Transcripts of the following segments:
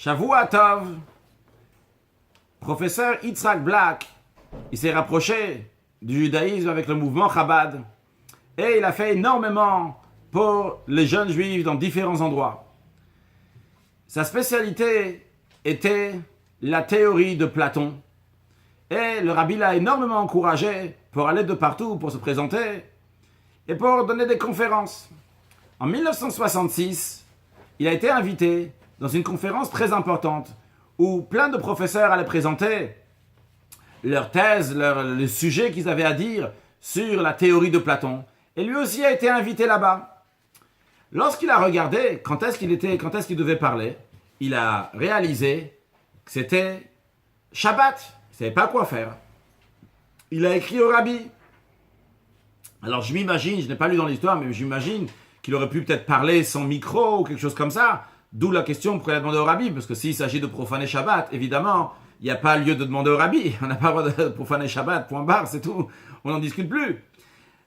Shavua Tov, professeur Yitzhak Black, il s'est rapproché du judaïsme avec le mouvement Chabad et il a fait énormément pour les jeunes juifs dans différents endroits. Sa spécialité était la théorie de Platon et le rabbi l'a énormément encouragé pour aller de partout, pour se présenter et pour donner des conférences. En 1966, il a été invité dans une conférence très importante où plein de professeurs allaient présenter leurs thèses, les sujets qu'ils avaient à dire sur la théorie de Platon. Et lui aussi a été invité là-bas. Lorsqu'il a regardé quand est-ce qu'il devait parler, il a réalisé que c'était Shabbat. Il ne savait pas quoi faire. Il a écrit au rabbi. Alors je m'imagine, je n'ai pas lu dans l'histoire, mais j'imagine qu'il aurait pu peut-être parler sans micro ou quelque chose comme ça. D'où la question pourquoi il a demandé au rabbi, parce que s'il s'agit de profaner Shabbat, évidemment, il n'y a pas lieu de demander au rabbi. On n'a pas le droit de profaner Shabbat, point barre, c'est tout. On n'en discute plus.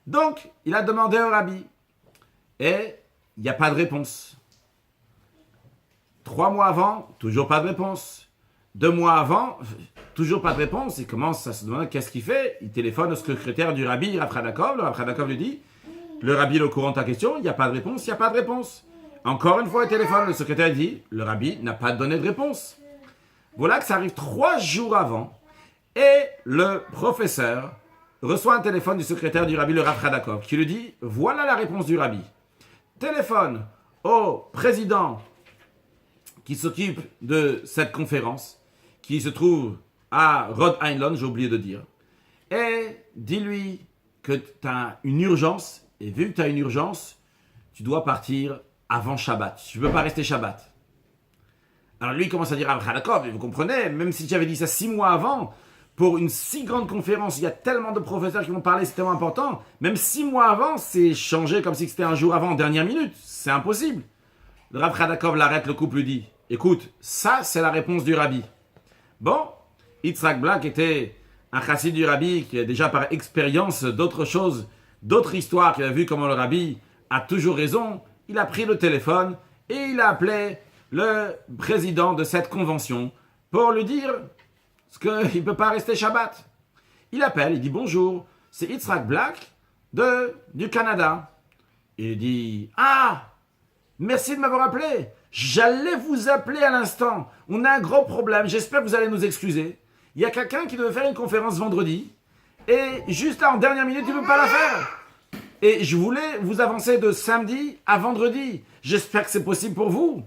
Donc, il a demandé au rabbi. Et il n'y a pas de réponse. 3 mois avant, toujours pas de réponse. 2 mois avant, toujours pas de réponse. Il commence à se demander qu'est-ce qu'il fait. Il téléphone au secrétaire du rabbi, Rav Radakov. Le Rav Radakov lui dit, le rabbi est au courant de ta question, il n'y a pas de réponse, il n'y a pas de réponse. Encore une fois, il téléphone, le secrétaire dit, le rabbi n'a pas donné de réponse. Voilà que ça arrive 3 jours avant, et le professeur reçoit un téléphone du secrétaire du rabbi, le Rav Radakov, qui lui dit, voilà la réponse du rabbi. Téléphone au président qui s'occupe de cette conférence, qui se trouve à Rhode Island, j'ai oublié de dire, et dis-lui que tu as une urgence, et vu que tu as une urgence, tu dois partir avant Shabbat. Tu ne peux pas rester Shabbat. Alors lui, il commence à dire à Radakov, vous comprenez, même si j'avais dit ça 6 mois avant, pour une si grande conférence, il y a tellement de professeurs qui vont parler, c'est tellement important, même 6 mois avant, c'est changé comme si c'était un jour avant, en dernière minute. C'est impossible. Le Rav Radakov l'arrête, le couple lui dit, écoute, ça c'est la réponse du rabbi. Bon, Yitzhak Black était un chassid du rabbi qui a déjà par expérience d'autres choses, d'autres histoires, qu'il a vu comment le rabbi a toujours raison. Il a pris le téléphone et il a appelé le président de cette convention pour lui dire qu'il ne peut pas rester Shabbat. Il appelle, il dit bonjour, c'est Yitzhak Black du Canada. Il dit, ah, merci de m'avoir appelé. J'allais vous appeler à l'instant. On a un gros problème, j'espère que vous allez nous excuser. Il y a quelqu'un qui devait faire une conférence vendredi et juste là, en dernière minute, il ne peut pas la faire. Et je voulais vous avancer de samedi à vendredi. J'espère que c'est possible pour vous.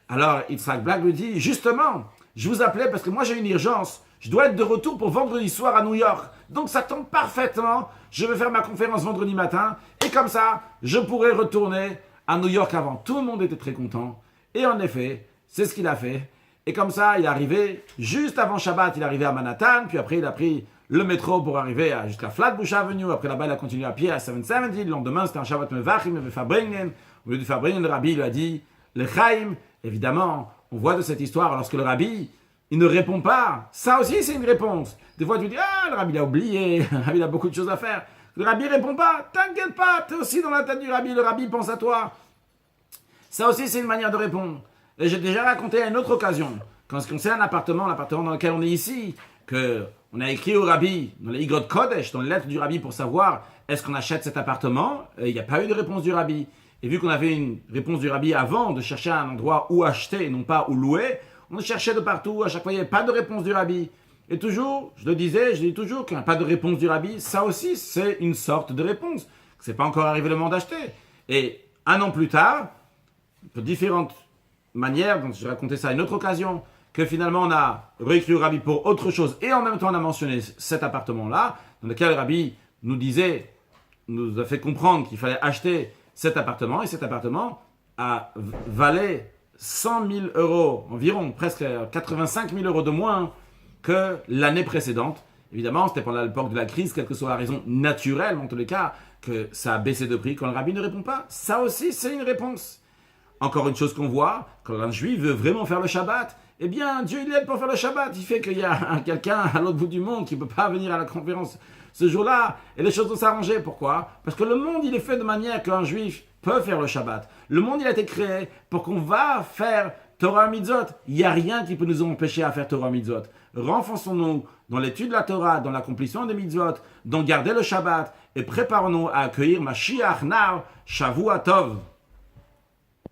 Alors, Yitzhak Black lui dit, justement, je vous appelais parce que moi j'ai une urgence. Je dois être de retour pour vendredi soir à New York. Donc ça tombe parfaitement. Je vais faire ma conférence vendredi matin. Et comme ça, je pourrai retourner à New York avant. Tout le monde était très content. Et en effet, c'est ce qu'il a fait. Et comme ça, il est arrivé juste avant Shabbat. Il est arrivé à Manhattan. Puis après, il a pris le métro pour arriver jusqu'à Flatbush Avenue. Après là-bas, il a continué à pied à 770. Le lendemain, c'était un Shabbat Mevachim, il avait Fabringen. Au lieu de Fabringen, le rabbi lui a dit le Chaim. Évidemment, on voit de cette histoire, lorsque le rabbi, il ne répond pas. Ça aussi, c'est une réponse. Des fois, tu dis, ah, le rabbi, il a oublié. Le rabbi, il a beaucoup de choses à faire. Le rabbi ne répond pas. T'inquiète pas, tu es aussi dans la tête du rabbi. Le rabbi pense à toi. Ça aussi, c'est une manière de répondre. Et j'ai déjà raconté à une autre occasion, quand ce concerne l'appartement dans lequel on est ici, qu'on a écrit au rabbi, dans les Igrot Kodesh, dans les lettres du rabbi pour savoir est-ce qu'on achète cet appartement. Il n'y a pas eu de réponse du rabbi. Et vu qu'on avait une réponse du rabbi avant de chercher un endroit où acheter et non pas où louer, on cherchait de partout. À chaque fois, il n'y avait pas de réponse du rabbi. Et toujours, je dis toujours qu'il n'y a pas de réponse du rabbi. Ça aussi, c'est une sorte de réponse. Ce n'est pas encore arrivé le moment d'acheter. Et 1 an plus tard, de différentes manières, donc je racontais ça à une autre occasion, que finalement on a réécrit au rabbi pour autre chose, et en même temps on a mentionné cet appartement-là, dans lequel le rabbi nous a fait comprendre qu'il fallait acheter cet appartement, et cet appartement valait 100 000 euros environ, presque 85 000 euros de moins que l'année précédente. Évidemment, c'était pendant l'époque de la crise, quelle que soit la raison naturelle, mais en tous les cas, que ça a baissé de prix quand le rabbi ne répond pas. Ça aussi, c'est une réponse. Encore une chose qu'on voit, quand un juif veut vraiment faire le Shabbat, eh bien, Dieu il aide pour faire le Shabbat. Il fait qu'il y a quelqu'un à l'autre bout du monde qui ne peut pas venir à la conférence ce jour-là, et les choses vont s'arranger. Pourquoi? Parce que le monde, il est fait de manière qu'un juif peut faire le Shabbat. Le monde, il a été créé pour qu'on va faire Torah Mitzvot, il n'y a rien qui peut nous empêcher à faire Torah Mitzvot. Renforçons-nous dans l'étude de la Torah, dans l'accomplissement des Mitzvot, dans garder le Shabbat, et préparons-nous à accueillir Mashiach Nar Shavua Tov.